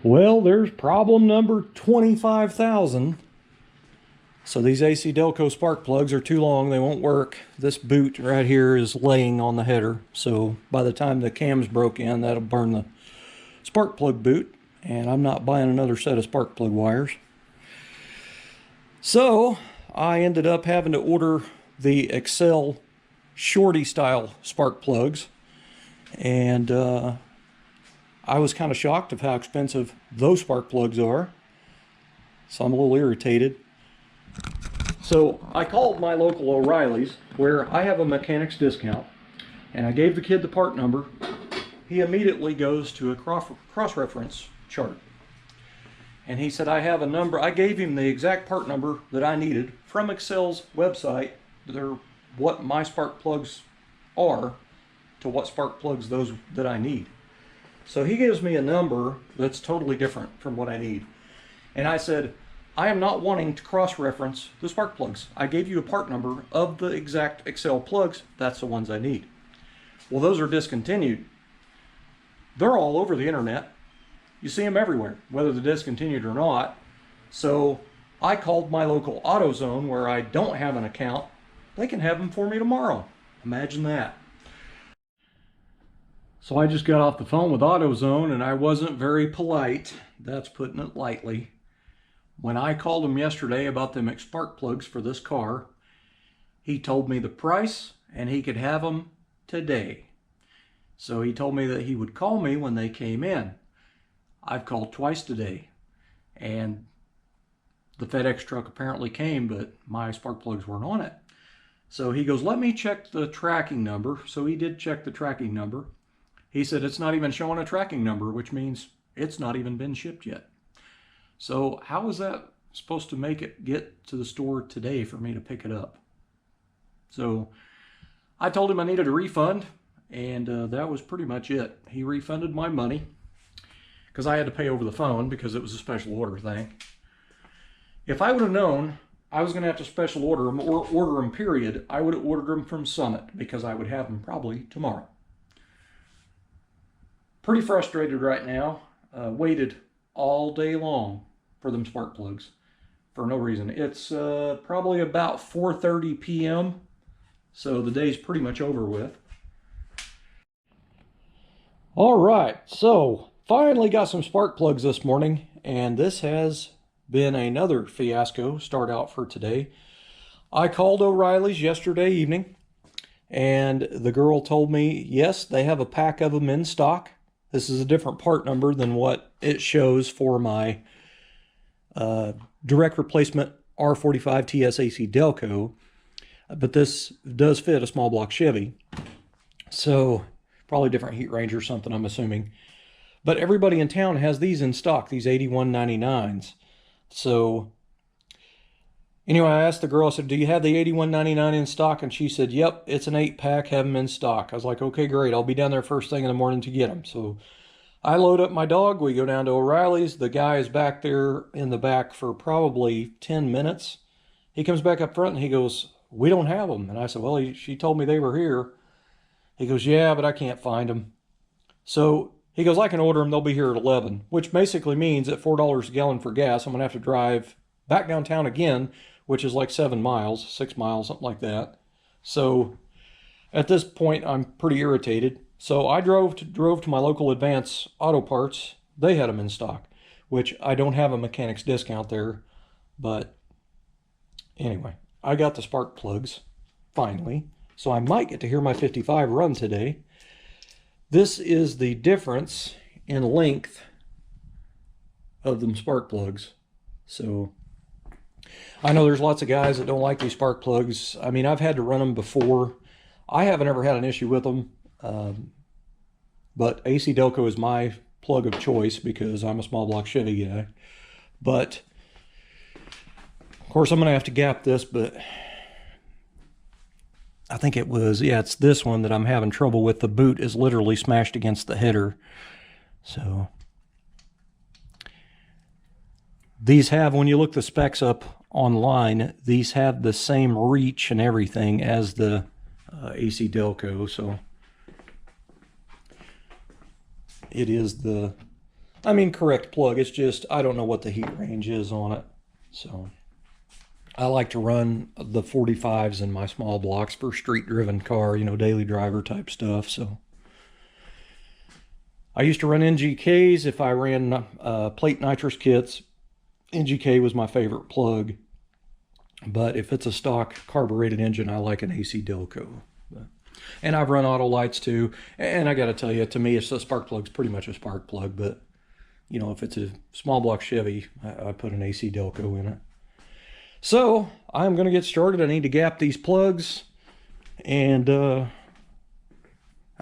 Well, there's problem number 25,000. So these AC Delco spark plugs are too long, they won't work. This boot right here is laying on the header, so by the time the cam's broke in, that'll burn the spark plug boot, and I'm not buying another set of spark plug wires. So I ended up having to order the Excel shorty style spark plugs, and I was kind of shocked of how expensive those spark plugs are, so I'm a little irritated. So I called my local O'Reilly's, where I have a mechanic's discount, and I gave the kid the part number. He immediately goes to a cross-reference chart, and he said, I have a number. I gave him the exact part number that I needed from Excel's website. They're what my spark plugs are to what spark plugs those that I need. So he gives me a number that's totally different from what I need. And I said, I am not wanting to cross-reference the spark plugs. I gave you a part number of the exact Excel plugs. That's the ones I need. Well, those are discontinued. They're all over the internet. You see them everywhere, whether they're discontinued or not. So I called my local AutoZone, where I don't have an account. They can have them for me tomorrow. Imagine that. So I just got off the phone with AutoZone, and I wasn't very polite. That's putting it lightly. When I called him yesterday about them spark plugs for this car, he told me the price and he could have them today. So he told me that he would call me when they came in. I've called twice today, and the FedEx truck apparently came, but my spark plugs weren't on it. So he goes, let me check the tracking number. So he did check the tracking number. He said it's not even showing a tracking number, which means it's not even been shipped yet. So how is that supposed to make it get to the store today for me to pick it up? So I told him I needed a refund, and that was pretty much it. He refunded my money because I had to pay over the phone because it was a special order thing. If I would have known I was going to have to special order them or order them period, I would have ordered them from Summit because I would have them probably tomorrow. Pretty frustrated right now. Waited all day long for them spark plugs for no reason. It's probably about 4:30 p.m. so the day's pretty much over with. All right, so finally got some spark plugs this morning, and this has been another fiasco start out for today. I called O'Reilly's yesterday evening, and the girl told me, yes, they have a pack of them in stock. This is a different part number than what it shows for my direct replacement R45 TSAC Delco, but this does fit a small block Chevy. So probably different heat range or something, I'm assuming. But everybody in town has these in stock, these 8199s. So anyway, I asked the girl, I said, do you have the 8199 in stock? And she said, yep, it's an 8-pack, have them in stock. I was like, okay, great. I'll be down there first thing in the morning to get them. So I load up my dog. We go down to O'Reilly's. The guy is back there in the back for probably 10 minutes. He comes back up front and he goes, we don't have them. And I said, well, she told me they were here. He goes, yeah, but I can't find them. So he goes, I can order them. They'll be here at 11, which basically means at $4 a gallon for gas, I'm going to have to drive back downtown again, which is like 7 miles, 6 miles, something like that. So at this point, I'm pretty irritated. So I drove to my local Advance Auto Parts. They had them in stock, which I don't have a mechanic's discount there. But anyway, I got the spark plugs finally. So I might get to hear my 55 run today. This is the difference in length of them spark plugs. So I know there's lots of guys that don't like these spark plugs. I mean, I've had to run them before. I haven't ever had an issue with them. But AC Delco is my plug of choice because I'm a small block Chevy guy. But of course I'm going to have to gap this, but I think it was, yeah, it's this one that I'm having trouble with. The boot is literally smashed against the header. So these have, when you look the specs up online, these have the same reach and everything as the AC Delco. So it is the I mean, correct plug. It's just I don't know what the heat range is on it. So I like to run the 45s in my small blocks for street-driven car, you know, daily driver type stuff. So I used to run NGKs if I ran plate nitrous kits. NGK was my favorite plug. But if it's a stock carbureted engine, I like an AC Delco. And I've run auto lights too. And I got to tell you, to me, it's a spark plug's pretty much a spark plug. But, you know, if it's a small block Chevy, I put an AC Delco in it. So I'm going to get started. I need to gap these plugs. And I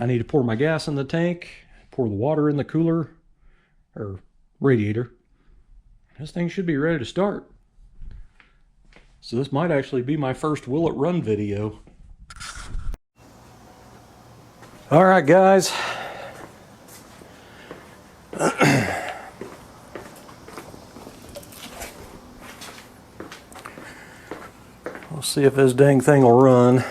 need to pour my gas in the tank, pour the water in the cooler or radiator. This thing should be ready to start. So this might actually be my first Will It Run video. All right, guys. We'll see if this dang thing will run.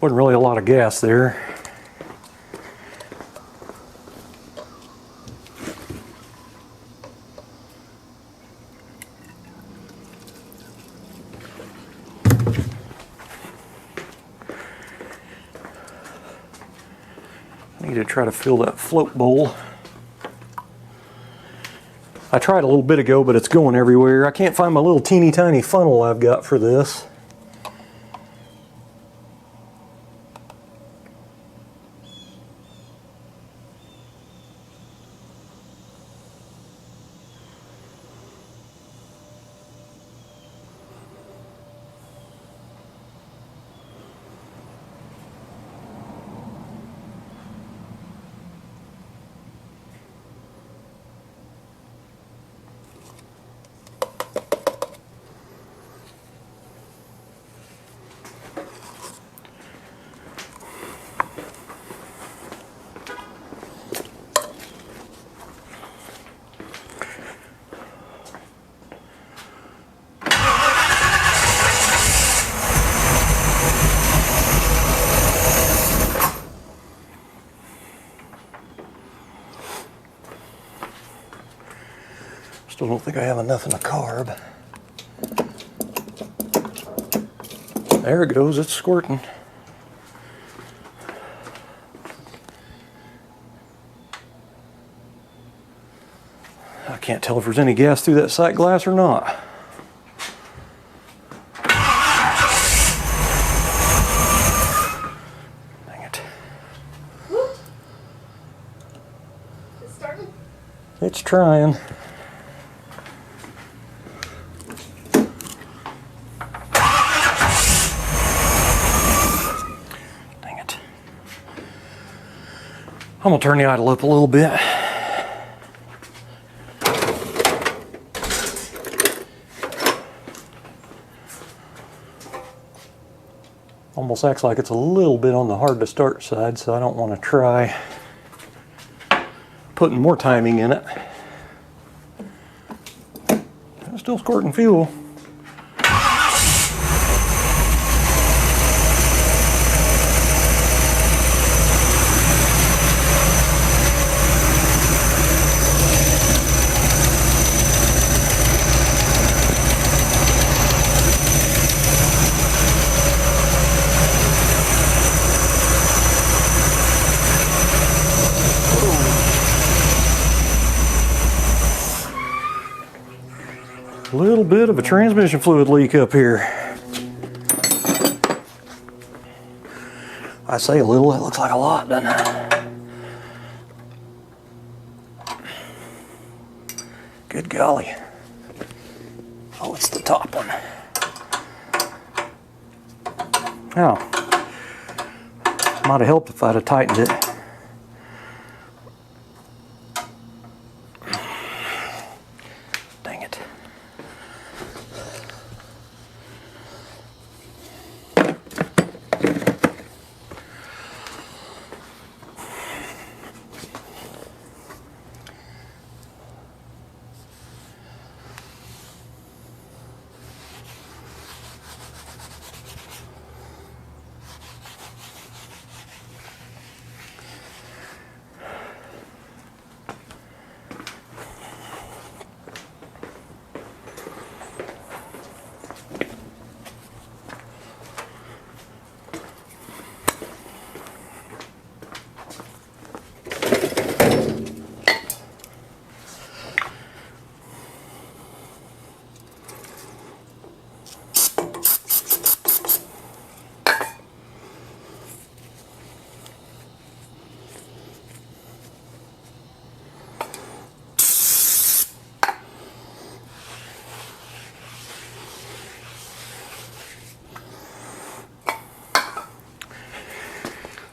Wasn't really a lot of gas there. I need to try to fill that float bowl. I tried a little bit ago, but it's going everywhere. I can't find my little teeny tiny funnel I've got for this. Still don't think I have enough in the carb. There it goes, it's squirting. I can't tell if there's any gas through that sight glass or not. Dang it. It's starting? It's trying. I'm gonna turn the idle up a little bit. Almost acts like it's a little bit on the hard to start side, so I don't want to try putting more timing in it. I'm still squirting fuel. A little bit of a transmission fluid leak up here. I say a little, that looks like a lot, doesn't it? Good golly. Oh, it's the top one. Oh. Might have helped if I'd have tightened it. Dang it.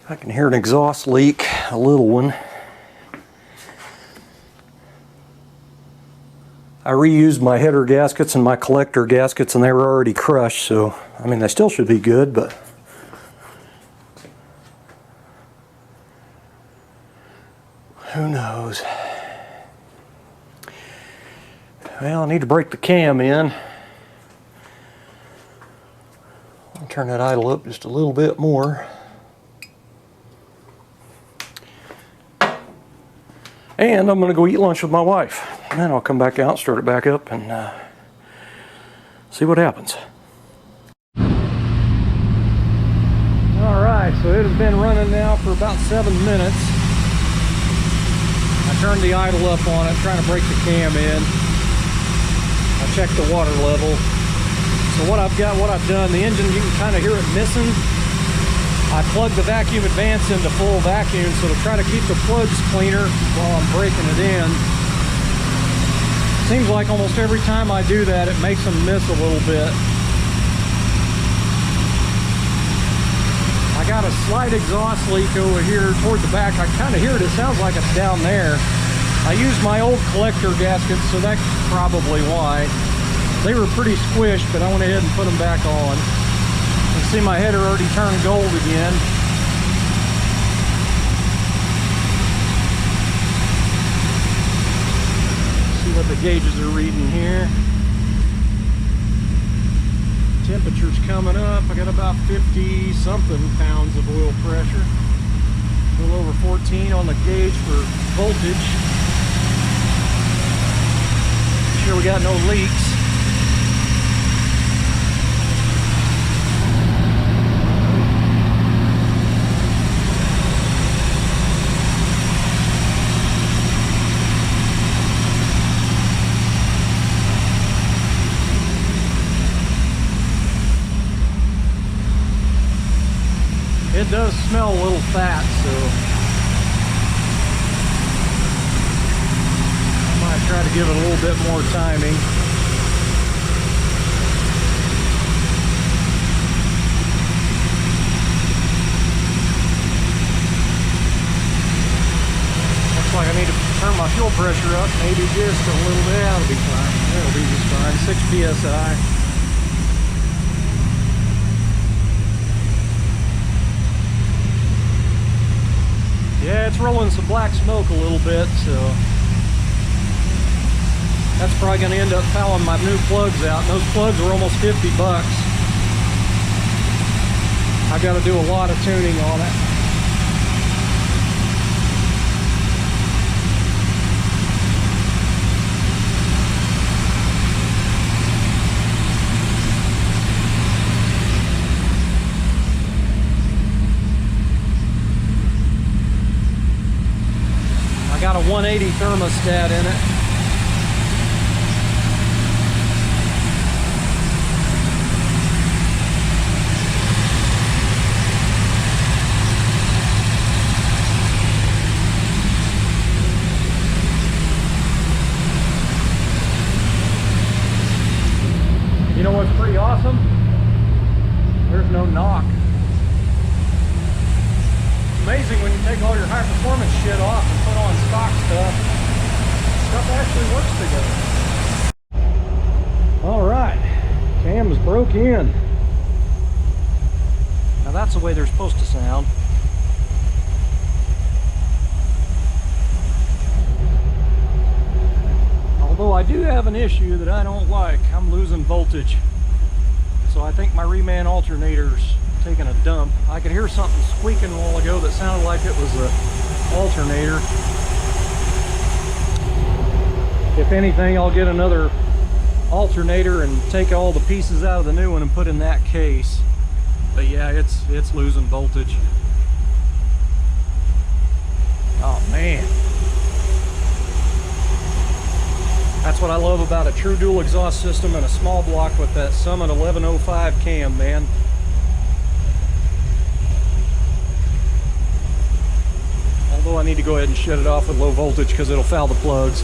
I can hear an exhaust leak, a little one. I reused my header gaskets and my collector gaskets, and they were already crushed, so I mean they still should be good, but who knows. Well, I need to break the cam in. I'll turn that idle up just a little bit more. And I'm going to go eat lunch with my wife. And then I'll come back out, start it back up, and see what happens. Alright, so it has been running now for about 7 minutes. I turned the idle up on it, trying to break the cam in. I checked the water level. So what I've done, the engine, you can kind of hear it missing. I plugged the vacuum advance into full vacuum, so to try to keep the plugs cleaner while I'm breaking it in. Seems like almost every time I do that, it makes them miss a little bit. I got a slight exhaust leak over here toward the back. I kind of hear it. It sounds like it's down there. I used my old collector gaskets, so that's probably why. They were pretty squished, but I went ahead and put them back on. You see my header already turned gold again. See what the gauges are reading here. Temperature's coming up. I got about 50 something pounds of oil pressure. A little over 14 on the gauge for voltage. Sure we got no leaks. It does smell a little fat, so I might try to give it a little bit more timing. Looks like I need to turn my fuel pressure up, maybe just a little bit. That'll be fine. That'll be just fine. 6 psi. Yeah, it's rolling some black smoke a little bit, so that's probably going to end up fouling my new plugs out. And those plugs are almost 50 bucks. I've got to do a lot of tuning on it. Got a 180 thermostat in it. You know what's pretty awesome? There's no knock. Amazing when you take all your high performance shit off and put on stock stuff actually works together. All right, cams broke in. Now that's the way they're supposed to sound. Although I do have an issue that I don't like. I'm losing voltage. So I think my reman alternator's taking a dump. I could hear something squeaking a while ago that sounded like it was the alternator. If anything, I'll get another alternator and take all the pieces out of the new one and put in that case. But yeah, it's losing voltage. Oh man. That's what I love about a true dual exhaust system and a small block with that Summit 1105 cam, man. Although I need to go ahead and shut it off with low voltage because it'll foul the plugs.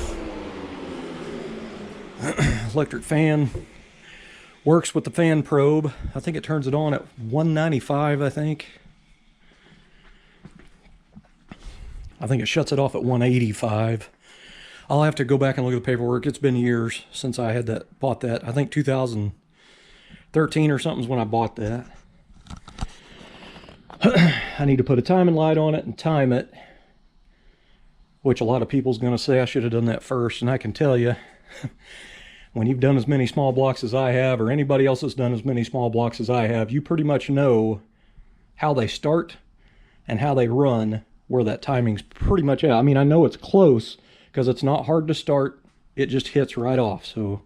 Electric fan works with the fan probe. I think it turns it on at 195, I think. I think it shuts it off at 185. I'll have to go back and look at the paperwork. It's been years since I had bought that. I think 2013 or something is when I bought that. I need to put a timing light on it and time it, which a lot of people's going to say I should have done that first. And I can tell you, when you've done as many small blocks as I have, or anybody else has done as many small blocks as I have, you pretty much know how they start and how they run, where that timing's pretty much at. I mean, I know it's close because it's not hard to start. It just hits right off. So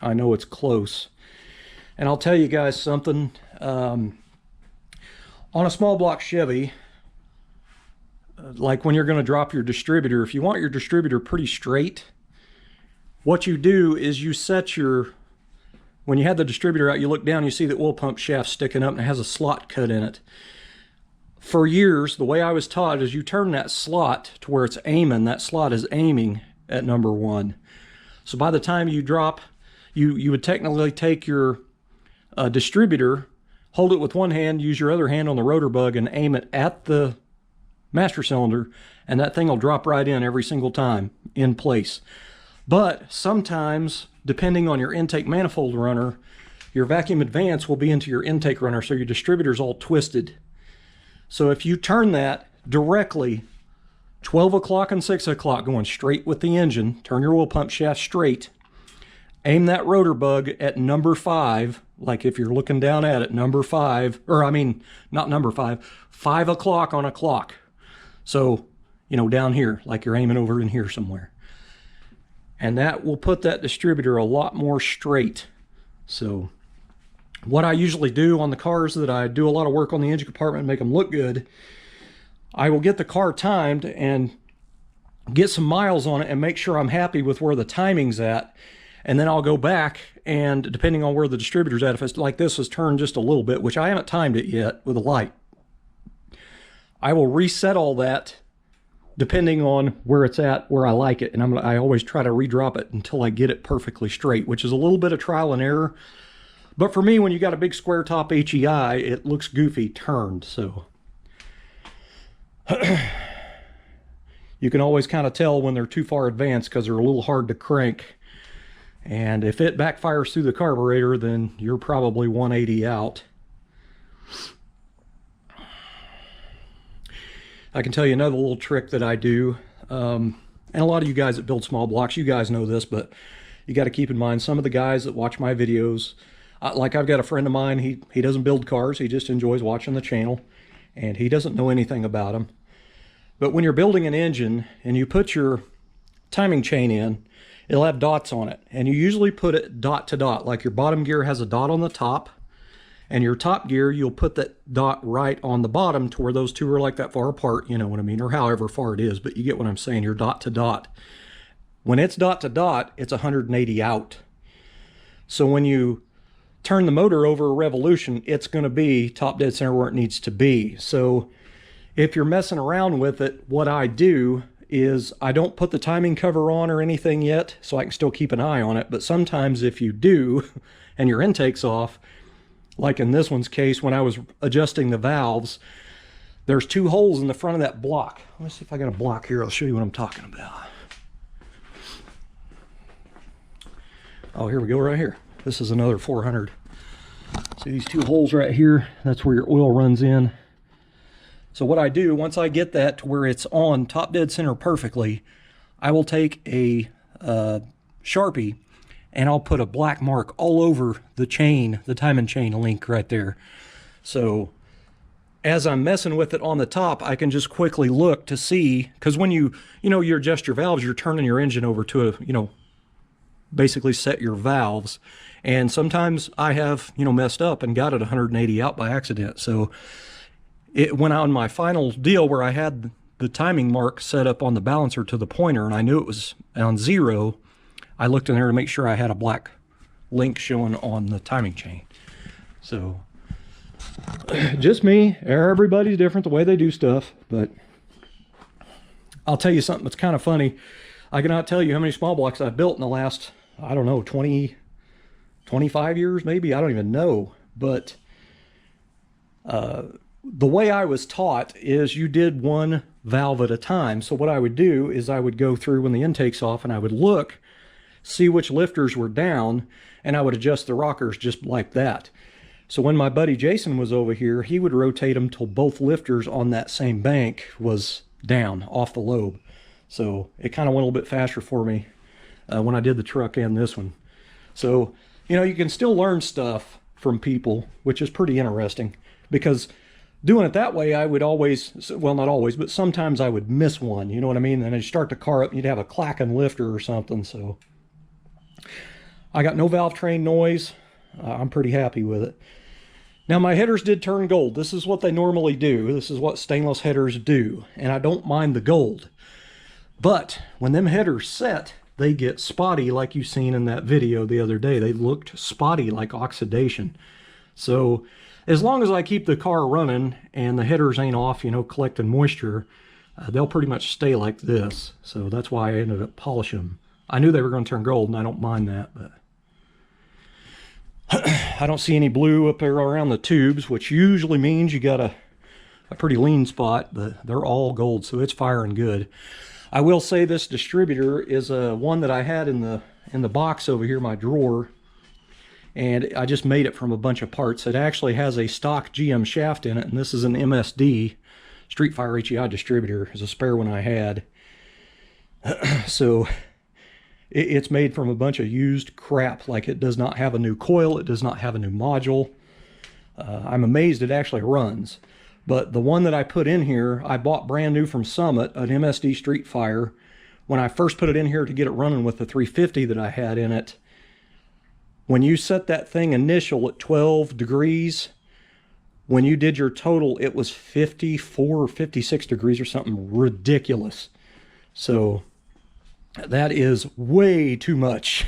I know it's close. And I'll tell you guys something. On a small block Chevy, like when you're going to drop your distributor, if you want your distributor pretty straight, what you do is you set when you have the distributor out, you look down, you see the oil pump shaft sticking up and it has a slot cut in it. For years, the way I was taught is you turn that slot to where it's aiming. That slot is aiming at number 1. So by the time you drop, you would technically take your distributor, hold it with one hand, use your other hand on the rotor bug and aim it at the master cylinder, and that thing will drop right in every single time in place. But sometimes, depending on your intake manifold runner, your vacuum advance will be into your intake runner, so your distributor's all twisted. So if you turn that directly 12 o'clock and 6 o'clock going straight with the engine, turn your oil pump shaft straight, aim that rotor bug at number 5, like if you're looking down at it, number 5, or I mean, not number 5, 5 o'clock on a clock. So, you know, down here, like you're aiming over in here somewhere. And that will put that distributor a lot more straight. So what I usually do on the cars that I do a lot of work on the engine compartment and make them look good, I will get the car timed and get some miles on it and make sure I'm happy with where the timing's at. And then I'll go back and, depending on where the distributor's at, if it's like this is turned just a little bit, which I haven't timed it yet with a light, I will reset all that depending on where it's at, where I like it. And I always try to redrop it until I get it perfectly straight, which is a little bit of trial and error. But for me, when you got a big square top HEI, it looks goofy turned. So you can always kind of tell when they're too far advanced because they're a little hard to crank. And if it backfires through the carburetor, then you're probably 180 out. I can tell you another little trick that I do. And a lot of you guys that build small blocks, you guys know this, but you got to keep in mind some of the guys that watch my videos. Like I've got a friend of mine, he doesn't build cars, he just enjoys watching the channel, and he doesn't know anything about them. But when you're building an engine and you put your timing chain in, it'll have dots on it, and you usually put it dot to dot. Like your bottom gear has a dot on the top, and your top gear, you'll put that dot right on the bottom to where those two are like that far apart, you know what I mean, or however far it is, but you get what I'm saying, you're dot to dot. When it's dot to dot, it's 180 out. So when you turn the motor over a revolution, it's going to be top dead center where it needs to be. So if you're messing around with it, what I do is I don't put the timing cover on or anything yet, so I can still keep an eye on it. But sometimes if you do, and your intake's off, like in this one's case, when I was adjusting the valves, there's 2 holes in the front of that block. Let me see if I got a block here. I'll show you what I'm talking about. Oh, here we go right here. This is another 400. See these 2 holes right here? That's where your oil runs in. So what I do, once I get that to where it's on top dead center perfectly, I will take a Sharpie and I'll put a black mark all over the chain, the timing chain link right there. So as I'm messing with it on the top, I can just quickly look to see, because when you adjust your valves, you're turning your engine over to basically set your valves. And sometimes I have, messed up and got it 180 out by accident. So it went on my final deal where I had the timing mark set up on the balancer to the pointer, and I knew it was on 0. I looked in there to make sure I had a black link showing on the timing chain. So just me, everybody's different the way they do stuff, but I'll tell you something that's kind of funny. I cannot tell you how many small blocks I've built in the last, I don't know, 20, 25 years maybe, I don't even know. But the way I was taught is you did one valve at a time. So what I would do is I would go through when the intake's off and I would look, see which lifters were down, and I would adjust the rockers just like that. So when my buddy Jason was over here, he would rotate them till both lifters on that same bank was down off the lobe. So it kind of went a little bit faster for me when I did the truck and this one. So, you know, you can still learn stuff from people, which is pretty interesting, because doing it that way, I would always, well, not always, but sometimes I would miss one, you know what I mean? And I'd start the car up and you'd have a clacking lifter or something. So I got no valve train noise. I'm pretty happy with it. Now my headers did turn gold. This is what they normally do. This is what stainless headers do. And I don't mind the gold. But when them headers set, they get spotty like you seen in that video the other day. They looked spotty like oxidation. So as long as I keep the car running and the headers ain't off, you know, collecting moisture, they'll pretty much stay like this. So that's why I ended up polishing them. I knew they were going to turn gold, and I don't mind that, but I don't see any blue up there around the tubes, which usually means you got a pretty lean spot, but they're all gold, so it's firing good. I will say this distributor is one that I had in the box over here, my drawer, and I just made it from a bunch of parts. It actually has a stock GM shaft in it, and this is an MSD Street Fire HEI distributor. It's a spare one I had. So it's made from a bunch of used crap. Like, it does not have a new coil, it does not have a new module. I'm amazed it actually runs. But the one that I put in here, I bought brand new from Summit, an MSD Street Fire. When I first put it in here to get it running with the 350 that I had in it, when you set that thing initial at 12 degrees, when you did your total, it was 54 or 56 degrees or something ridiculous. So that is way too much.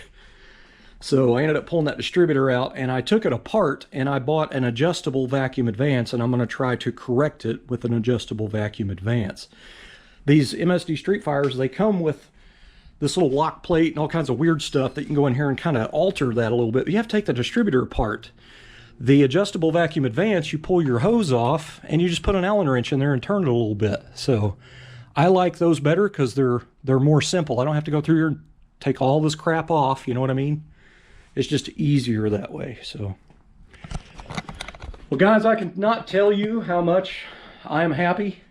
So I ended up pulling that distributor out, and I took it apart, and I bought an adjustable vacuum advance, and I'm going to try to correct it with an adjustable vacuum advance. These MSD Street Fires, they come with this little lock plate and all kinds of weird stuff that you can go in here and kind of alter that a little bit. But you have to take the distributor apart. The adjustable vacuum advance, you pull your hose off and you just put an Allen wrench in there and turn it a little bit. So I like those better because they're more simple. I don't have to go through here and take all this crap off, you know what I mean? It's just easier that way. So, well guys, I cannot tell you how much I am happy.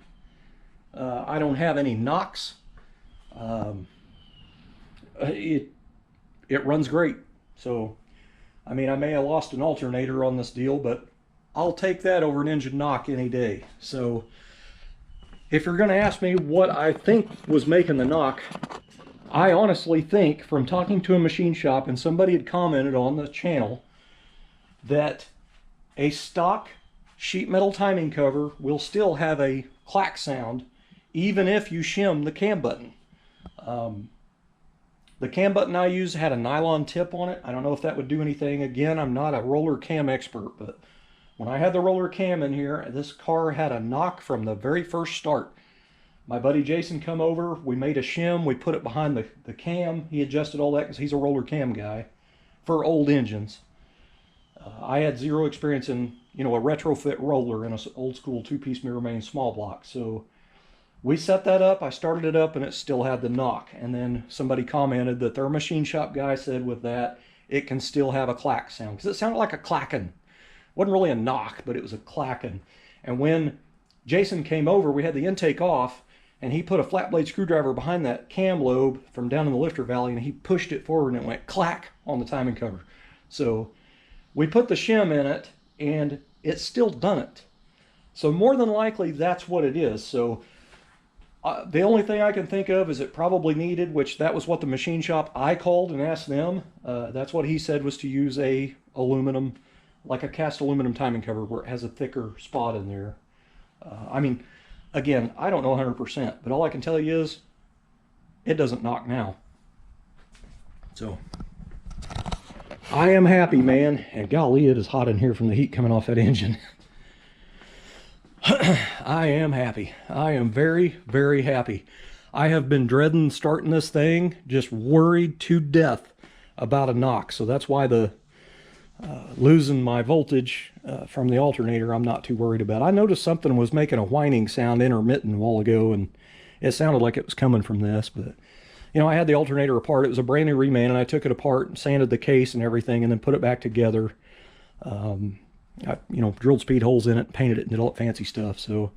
I don't have any knocks. It runs great. So, I mean, I may have lost an alternator on this deal, but I'll take that over an engine knock any day. So, if you're going to ask me what I think was making the knock, I honestly think, from talking to a machine shop, and somebody had commented on the channel, that a stock sheet metal timing cover will still have a clack sound even if you shim the cam button. The cam button I used had a nylon tip on it. I don't know if that would do anything. Again, I'm not a roller cam expert, but when I had the roller cam in here, this car had a knock from the very first start. My buddy Jason come over, we made a shim, we put it behind the cam. He adjusted all that because he's a roller cam guy for old engines. I had zero experience in, you know, a retrofit roller in an old school two-piece mirror main small block. So we set that up, I started it up, and it still had the knock. And then somebody commented that their machine shop guy said with that, it can still have a clack sound. Because it sounded like a clacking. Wasn't really a knock, but it was a clacking. And when Jason came over, we had the intake off, and he put a flat blade screwdriver behind that cam lobe from down in the lifter valley, and he pushed it forward, and it went clack on the timing cover. So we put the shim in it, and it's still done it. So more than likely, that's what it is. So the only thing I can think of is it probably needed, which that was what the machine shop I called and asked them. That's what he said, was to use a aluminum, like a cast aluminum timing cover where it has a thicker spot in there. I mean, again, I don't know 100%, but all I can tell you is it doesn't knock now. So I am happy, man. And golly, it is hot in here from the heat coming off that engine. I am happy. I am very, very happy. I have been dreading starting this thing, just worried to death about a knock. So that's why the losing my voltage from the alternator, I'm not too worried about. I noticed something was making a whining sound intermittent a while ago, and it sounded like it was coming from this, but you know, I had the alternator apart. It was a brand new reman, and I took it apart and sanded the case and everything, and then put it back together. I, you know, drilled speed holes in it, painted it, and did all that fancy stuff. So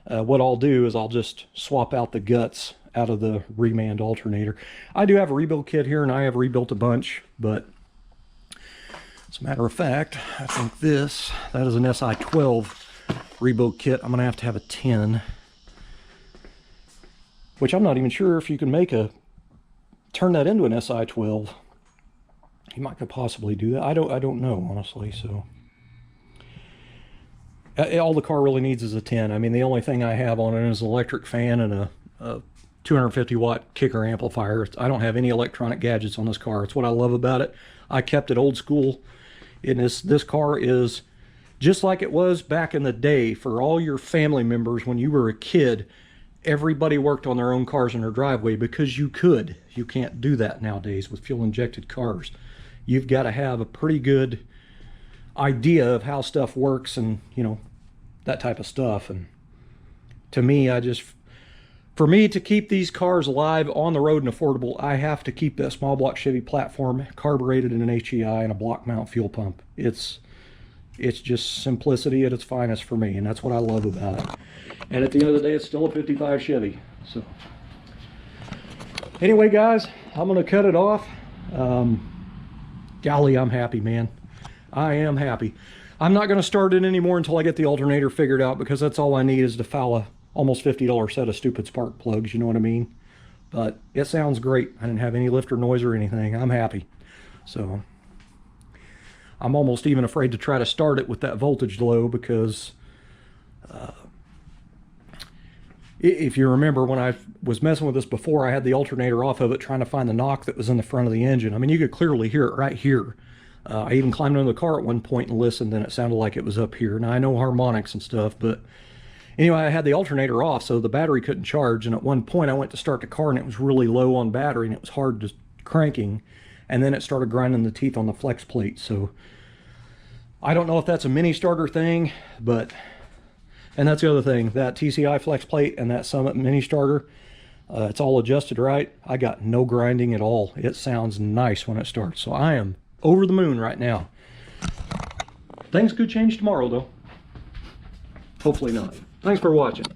what I'll do is I'll just swap out the guts out of the reman alternator. I do have a rebuild kit here, and I have rebuilt a bunch, but as a matter of fact, I think that is an SI12 rebuild kit. I'm gonna have a 10, which I'm not even sure if you can turn that into an SI12. You might could possibly do that. I don't know, honestly. So all the car really needs is a 10. I mean, the only thing I have on it is an electric fan and a 250 watt kicker amplifier. I don't have any electronic gadgets on this car. It's what I love about it. I kept it old school. And this car is just like it was back in the day for all your family members when you were a kid. Everybody worked on their own cars in their driveway because you could. You can't do that nowadays with fuel injected cars. You've got to have a pretty good idea of how stuff works and, you know, that type of stuff. And to me, for me to keep these cars alive on the road and affordable, I have to keep that small block Chevy platform carbureted in an HEI and a block mount fuel pump. It's just simplicity at its finest for me, and that's what I love about it. And at the end of the day, it's still a 55 Chevy. So anyway, guys, I'm gonna cut it off. Golly, I'm happy, man. I am happy. I'm not gonna start it anymore until I get the alternator figured out, because that's all I need is to foul a almost $50 set of stupid spark plugs, you know what I mean? But it sounds great. I didn't have any lifter noise or anything. I'm happy. So I'm almost even afraid to try to start it with that voltage low, because if you remember when I was messing with this before, I had the alternator off of it trying to find the knock that was in the front of the engine. I mean, you could clearly hear it right here. I even climbed into the car at one point and listened, and it sounded like it was up here. Now, I know harmonics and stuff, but anyway, I had the alternator off, so the battery couldn't charge. And at one point, I went to start the car, and it was really low on battery, and it was hard to cranking. And then it started grinding the teeth on the flex plate. So I don't know if that's a mini starter thing, but... And that's the other thing, that TCI flex plate and that Summit mini starter, it's all adjusted right. I got no grinding at all. It sounds nice when it starts. So I am over the moon right now. Things could change tomorrow, though. Hopefully not. Thanks for watching.